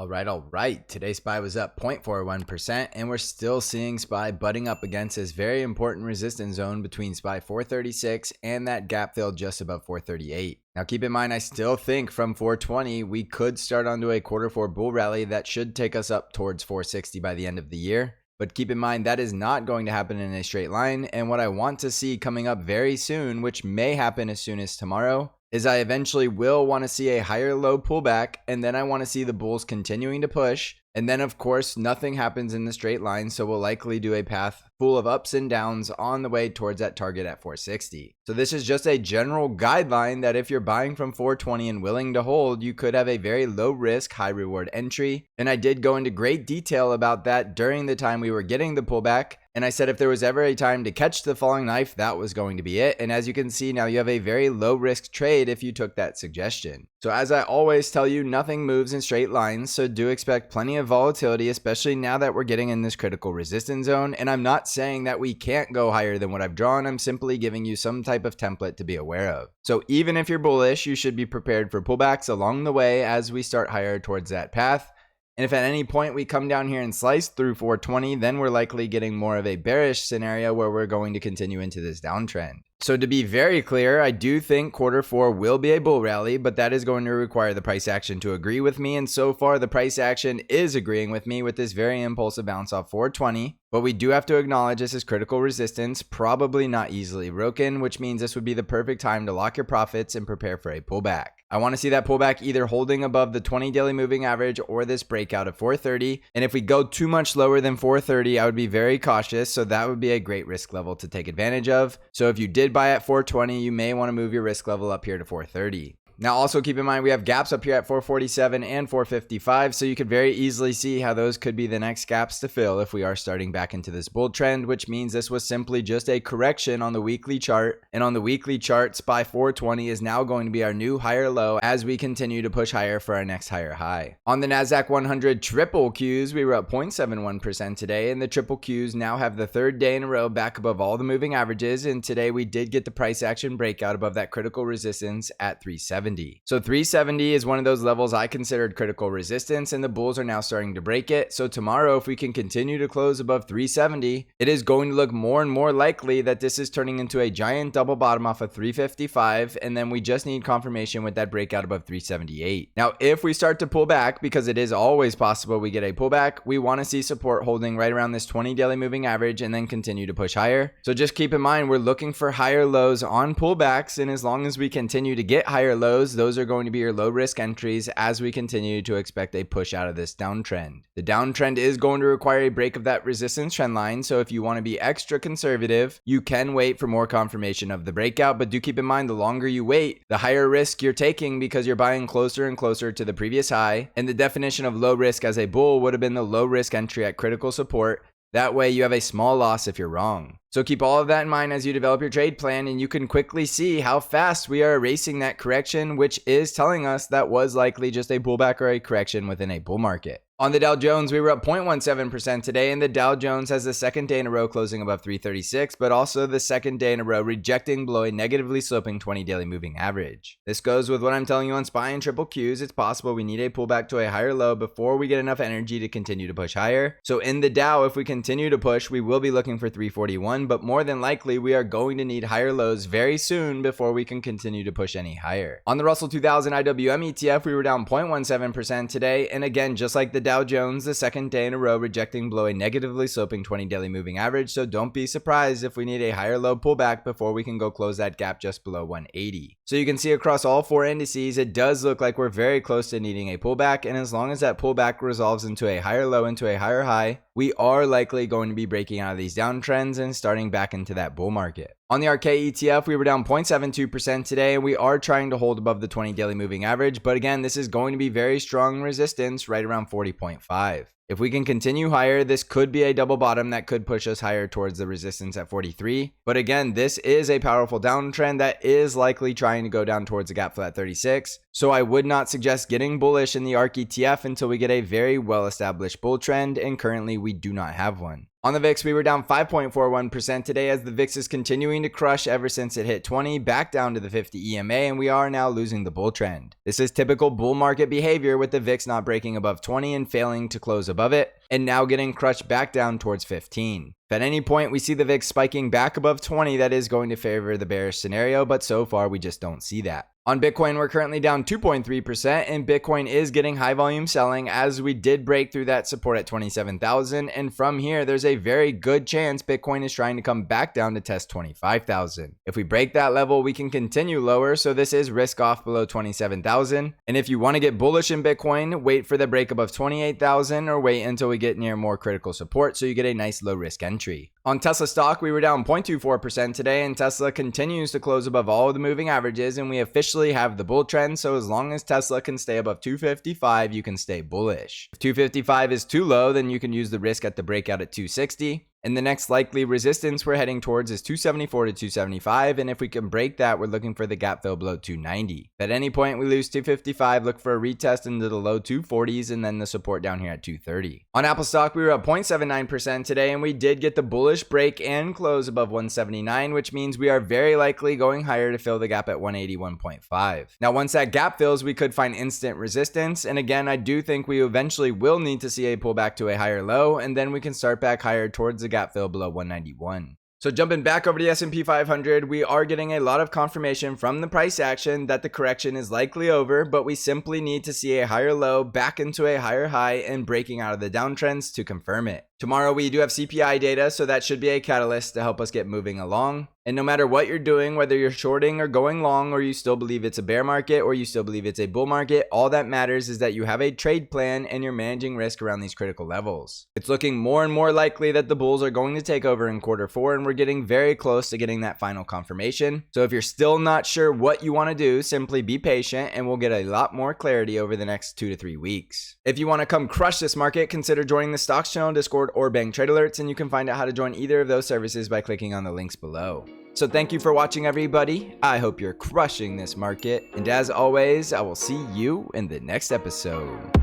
All right. Today's SPY was up 0.41%, and we're still seeing SPY butting up against this very important resistance zone between SPY 436 and that gap fill just above 438. Now keep in mind, I still think from 420 we could start onto a Q4 bull rally that should take us up towards 460 by the end of the year. But keep in mind that is not going to happen in a straight line, and what I want to see coming up very soon, which may happen as soon as tomorrow, is I eventually will want to see a higher low pullback, and then I want to see the bulls continuing to push. And then of course nothing happens in the straight line, so we'll likely do a path full of ups and downs on the way towards that target at 460. So this is just a general guideline that if you're buying from 420 and willing to hold, you could have a very low risk, high reward entry. And I did go into great detail about that during the time we were getting the pullback. And I said if there was ever a time to catch the falling knife, that was going to be it. And as you can see now, you have a very low risk trade if you took that suggestion. So as I always tell you, nothing moves in straight lines, so do expect plenty of volatility, especially now that we're getting in this critical resistance zone. And I'm not saying that we can't go higher than what I've drawn. I'm simply giving you some type of template to be aware of. So even if you're bullish, you should be prepared for pullbacks along the way as we start higher towards that path. And if at any point we come down here and slice through 420, then we're likely getting more of a bearish scenario where we're going to continue into this downtrend. So to be very clear, I do think Q4 will be a bull rally, but that is going to require the price action to agree with me. And so far, the price action is agreeing with me with this very impulsive bounce off 420. But we do have to acknowledge this is critical resistance, probably not easily broken, which means this would be the perfect time to lock your profits and prepare for a pullback. I want to see that pullback either holding above the 20 daily moving average or this breakout of 430. And if we go too much lower than 430, I would be very cautious. So that would be a great risk level to take advantage of. So if you did buy at 420, you may want to move your risk level up here to 430. Now also keep in mind we have gaps up here at 447 and 455, so you could very easily see how those could be the next gaps to fill if we are starting back into this bull trend, which means this was simply just a correction on the weekly chart. And on the weekly chart, SPY 420 is now going to be our new higher low as we continue to push higher for our next higher high. On the NASDAQ 100 triple Qs, we were up 0.71% today, and the triple Qs now have the third day in a row back above all the moving averages, and today we did get the price action breakout above that critical resistance at 370. So 370 is one of those levels I considered critical resistance, and the bulls are now starting to break it. So tomorrow, if we can continue to close above 370, it is going to look more and more likely that this is turning into a giant double bottom off of 355, and then we just need confirmation with that breakout above 378. Now, if we start to pull back, because it is always possible we get a pullback, we want to see support holding right around this 20 daily moving average and then continue to push higher. So just keep in mind, we're looking for higher lows on pullbacks, and as long as we continue to get higher lows, those are going to be your low risk entries as we continue to expect a push out of this downtrend. The downtrend is going to require a break of that resistance trend line, so if you want to be extra conservative, you can wait for more confirmation of the breakout, but do keep in mind the longer you wait, the higher risk you're taking because you're buying closer and closer to the previous high, and the definition of low risk as a bull would have been the low risk entry at critical support. That way you have a small loss if you're wrong. So keep all of that in mind as you develop your trade plan, and you can quickly see how fast we are erasing that correction, which is telling us that was likely just a pullback or a correction within a bull market. On the Dow Jones, we were up 0.17% today, and the Dow Jones has the second day in a row closing above 336, but also the second day in a row rejecting below a negatively sloping 20 daily moving average. This goes with what I'm telling you on SPY and triple Qs. It's possible we need a pullback to a higher low before we get enough energy to continue to push higher. So in the Dow, if we continue to push, we will be looking for 341, but more than likely we are going to need higher lows very soon before we can continue to push any higher. On the Russell 2000 IWM ETF, we were down 0.17% today, and again, just like the Dow Jones, the second day in a row rejecting below a negatively sloping 20 daily moving average, so don't be surprised if we need a higher low pullback before we can go close that gap just below 180. So you can see across all four indices, it does look like we're very close to needing a pullback, and as long as that pullback resolves into a higher low into a higher high, we are likely going to be breaking out of these downtrends and starting back into that bull market. On the ARKK ETF, we were down 0.72% today, and we are trying to hold above the 20 daily moving average, but again, this is going to be very strong resistance right around 40.5. If we can continue higher, this could be a double bottom that could push us higher towards the resistance at 43. But again, this is a powerful downtrend that is likely trying to go down towards the gap fill at 36. So I would not suggest getting bullish in the ARK ETF until we get a very well-established bull trend, and currently we do not have one. On the VIX, we were down 5.41% today as the VIX is continuing to crush ever since it hit 20, back down to the 50 EMA, and we are now losing the bull trend. This is typical bull market behavior, with the VIX not breaking above 20 and failing to close above it, and now getting crushed back down towards 15. If at any point we see the VIX spiking back above 20, that is going to favor the bearish scenario, but so far we just don't see that. On Bitcoin, we're currently down 2.3%, and Bitcoin is getting high volume selling as we did break through that support at 27,000, and from here there's a very good chance Bitcoin is trying to come back down to test 25,000. If we break that level, we can continue lower, so this is risk off below 27,000. And if you want to get bullish in Bitcoin, wait for the break above 28,000 or wait until we get near more critical support so you get a nice low risk entry. On Tesla stock, we were down 0.24% today, and Tesla continues to close above all of the moving averages, and we officially have the bull trend. So as long as Tesla can stay above 255, you can stay bullish. If 255 is too low, then you can use the risk at the breakout at 260. And the next likely resistance we're heading towards is 274 to 275, and if we can break that, we're looking for the gap fill below 290. If at any point we lose 255, look for a retest into the low 240s and then the support down here at 230. On Apple stock, we were up 0.79% today, and we did get the bullish break and close above 179, which means we are very likely going higher to fill the gap at 181.5. Now, once that gap fills, we could find instant resistance, and again, I do think we eventually will need to see a pullback to a higher low, and then we can start back higher towards the gap fill below 191. So jumping back over to the S&P 500, we are getting a lot of confirmation from the price action that the correction is likely over, but we simply need to see a higher low back into a higher high and breaking out of the downtrends to confirm it. Tomorrow we do have CPI data, so that should be a catalyst to help us get moving along. And no matter what you're doing, whether you're shorting or going long, or you still believe it's a bear market or you still believe it's a bull market, all that matters is that you have a trade plan and you're managing risk around these critical levels. It's looking more and more likely that the bulls are going to take over in Q4, and we're getting very close to getting that final confirmation. So if you're still not sure what you want to do, simply be patient and we'll get a lot more clarity over the next 2 to 3 weeks. If you want to come crush this market, consider joining the Stocks channel, Discord, or Bang Trade Alerts, and you can find out how to join either of those services by clicking on the links below. So thank you for watching, everybody. I hope you're crushing this market, and as always, I will see you in the next episode.